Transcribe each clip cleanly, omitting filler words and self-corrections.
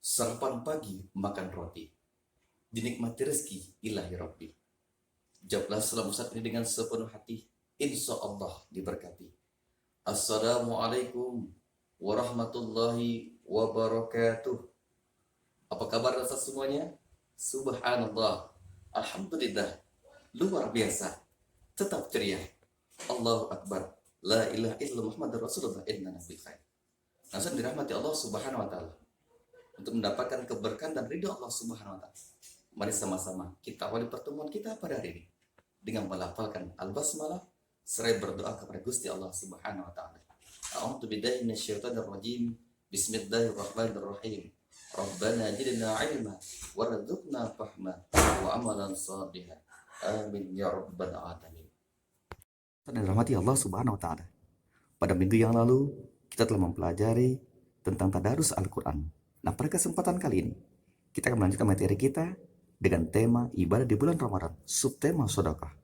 Sarapan pagi makan roti, dinikmati rezeki ilahi Rabbi. Jawablah salam Ustaz ini dengan sepenuh hati, insya Allah diberkati. Assalamualaikum warahmatullahi wabarakatuh. Apa kabar Ustaz semuanya? Subhanallah, Alhamdulillah, luar biasa, tetap ceria. Allahu Akbar, la ilaha illallah Muhammadur Rasulullah, inna nabil khair. Langsung dirahmati Allah Subhanahu wa Ta'ala, untuk mendapatkan keberkahan dan ridho Allah Subhanahu wa Ta'ala. Mari sama-sama kita awali pertemuan kita pada hari ini dengan melafalkan al-basmalah seraya berdoa kepada Gusti Allah Subhanahu wa Ta'ala. A'udzu billahi minasyaitonir rajim. Bismillahirrahmanirrahim. Rabbana zidna ilma warzuqna fahma wa amalan shalihan. Amin ya rabbal alamin. Dan dirahmati Allah Subhanahu wa Ta'ala. Pada minggu yang lalu kita telah mempelajari tentang tadarus Al-Quran. Nah, pada kesempatan kali ini kita akan melanjutkan materi kita dengan tema ibadah di bulan Ramadan, subtema sedekah.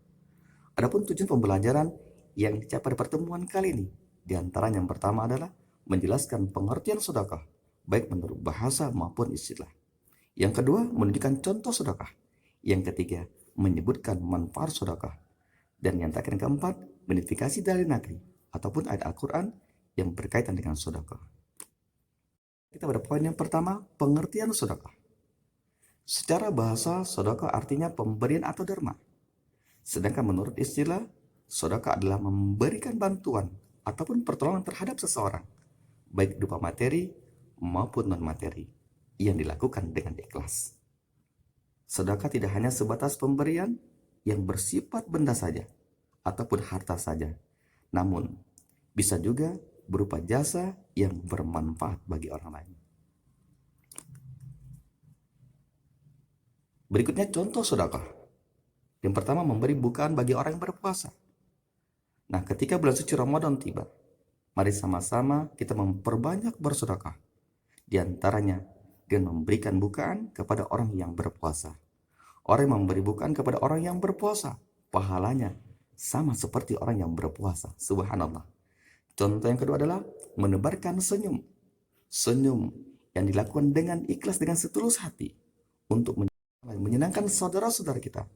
Adapun tujuan pembelajaran yang dicapai pada pertemuan kali ini, diantaranya yang pertama adalah menjelaskan pengertian sedekah, baik menurut bahasa maupun istilah. Yang kedua, menunjukkan contoh sedekah. Yang ketiga, menyebutkan manfaat sedekah. Dan yang terakhir, yang keempat, menifikasi dalil nakli ataupun ayat Al-Quran yang berkaitan dengan sedekah. Kita pada poin yang pertama, pengertian sedekah. Secara bahasa, sedekah artinya pemberian atau derma. Sedangkan menurut istilah, sedekah adalah memberikan bantuan ataupun pertolongan terhadap seseorang, baik berupa materi maupun non-materi, yang dilakukan dengan ikhlas. Sedekah tidak hanya sebatas pemberian yang bersifat benda saja ataupun harta saja, namun bisa juga berupa jasa yang bermanfaat bagi orang lain. Berikutnya contoh sedekah. Yang pertama, memberi bukaan bagi orang yang berpuasa. Nah, ketika bulan suci Ramadan tiba, mari sama-sama kita memperbanyak bersedekah. Di antaranya dengan memberikan bukaan kepada orang yang berpuasa. Orang yang memberi bukaan kepada orang yang berpuasa, pahalanya sama seperti orang yang berpuasa. Subhanallah. Contoh yang kedua adalah menebarkan senyum. Senyum yang dilakukan dengan ikhlas, dengan setulus hati untuk menyenangkan saudara-saudara kita,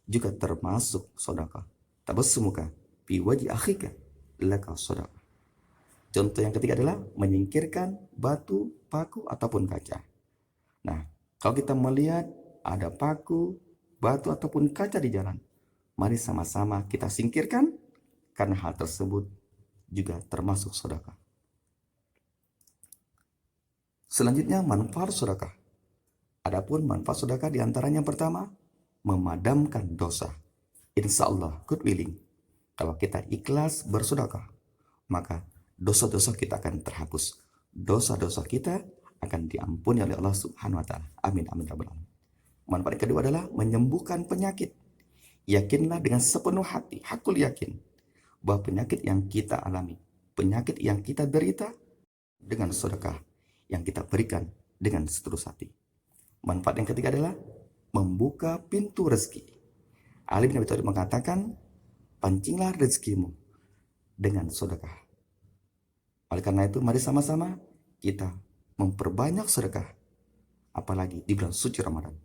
juga termasuk sedekah. Tabassumuka fi wajhi akhika laka sedekah. Contoh yang ketiga adalah menyingkirkan batu, paku ataupun kaca. Nah, kalau kita melihat ada paku, batu ataupun kaca di jalan, mari sama-sama kita singkirkan, karena hal tersebut juga termasuk sedekah. Selanjutnya, manfaat sedekah. Adapun manfaat sedekah diantaranya yang pertama, memadamkan dosa. Insya Allah, good willing, kalau kita ikhlas bersedekah, maka dosa-dosa kita akan terhapus. Dosa-dosa kita akan diampuni oleh Allah Subhanahu wa Ta'ala. Amin, amin, rabbal alamin. Manfaat kedua adalah menyembuhkan penyakit. Yakinlah dengan sepenuh hati, hakul yakin, bahwa penyakit yang kita alami, penyakit yang kita derita, dengan sedekah yang kita berikan dengan setulus hati. Manfaat yang ketiga adalah membuka pintu rezeki. Ali bin Abi Thalib mengatakan, pancinglah rezekimu dengan sedekah. Oleh karena itu, mari sama-sama kita memperbanyak sedekah, apalagi di bulan suci Ramadan.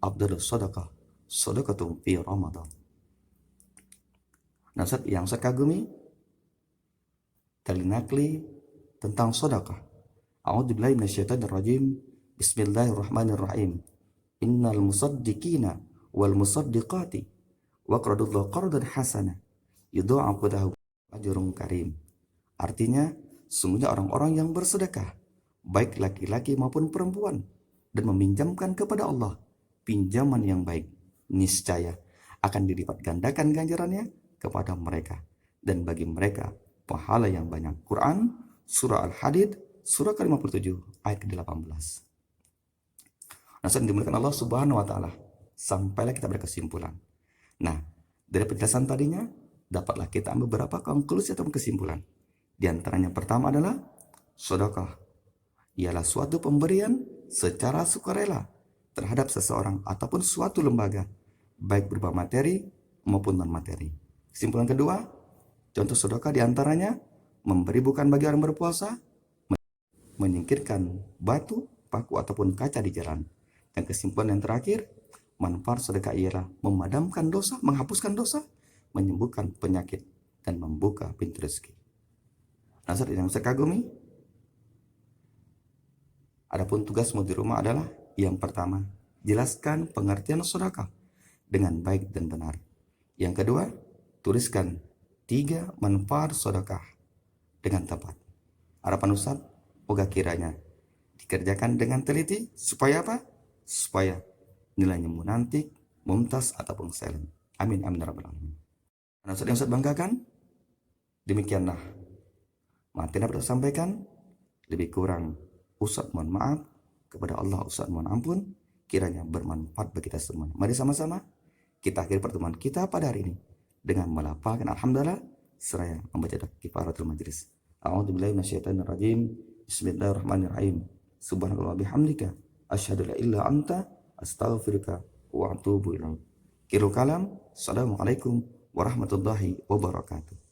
Afdhalus sedekah sedekatun fi Ramadan. Nah, yang saya kagumi dalil nakli tentang sedekah. A'udzubillahi minasyaitonir rajim. Bismillahirrahmanirrahim. Innal musaddiqina wal musaddiqati waqradullahu qardan hasana yudha'afu lahu ajrun karim. Artinya, sungguhnya orang-orang yang bersedekah, baik laki-laki maupun perempuan, dan meminjamkan kepada Allah pinjaman yang baik, niscaya akan dilipat gandakan ganjarannya kepada mereka, dan bagi mereka pahala yang banyak. Quran surah Al-Hadid surah ke-57 ayat ke-18. Nah, saat dimuliakan Allah Subhanahu wa Ta'ala, sampailah kita berkesimpulan. Nah, dari penjelasan tadinya dapatlah kita ambil beberapa konklusi atau kesimpulan. Di antaranya yang pertama adalah sedekah ialah suatu pemberian secara sukarela terhadap seseorang ataupun suatu lembaga, baik berupa materi maupun non-materi. Kesimpulan kedua, contoh sedekah diantaranya memberi bukan bagi orang berpuasa, menyingkirkan batu, paku ataupun kaca di jalan. Dan kesimpulan yang terakhir, manfaat sedekah ialah memadamkan dosa, menghapuskan dosa, menyembuhkan penyakit, dan membuka pintu rezeki. Nasihat yang saya kagumi, adapun tugasmu di rumah adalah yang pertama, jelaskan pengertian sedekah dengan baik dan benar. Yang kedua, tuliskan 3 manfaat sedekah dengan tepat. Harapan Ustaz, moga kiranya dikerjakan dengan teliti supaya apa? Supaya nilainya munantik, mumtaz ataupun excellent. Amin amin ya rabbal alamin. Ustaz yang Ustaz banggakan, demikianlah materi yang dapat saya sampaikan. Lebih kurang Ustaz mohon maaf, kepada Allah Ustaz mohon ampun, kiranya bermanfaat bagi kita semua. Mari sama-sama kita akhiri pertemuan kita pada hari ini dengan melafalkan alhamdulillah seraya membaca kifaratul majlis. A'udzubillahi minasyaitonirrajim. Bismillahirrahmanirrahim. Subhanallah bihamdika asyhadu la ilaha anta astaghfiruka wa atubu ilaik. Akhirul kalam. Assalamualaikum warahmatullahi wabarakatuh.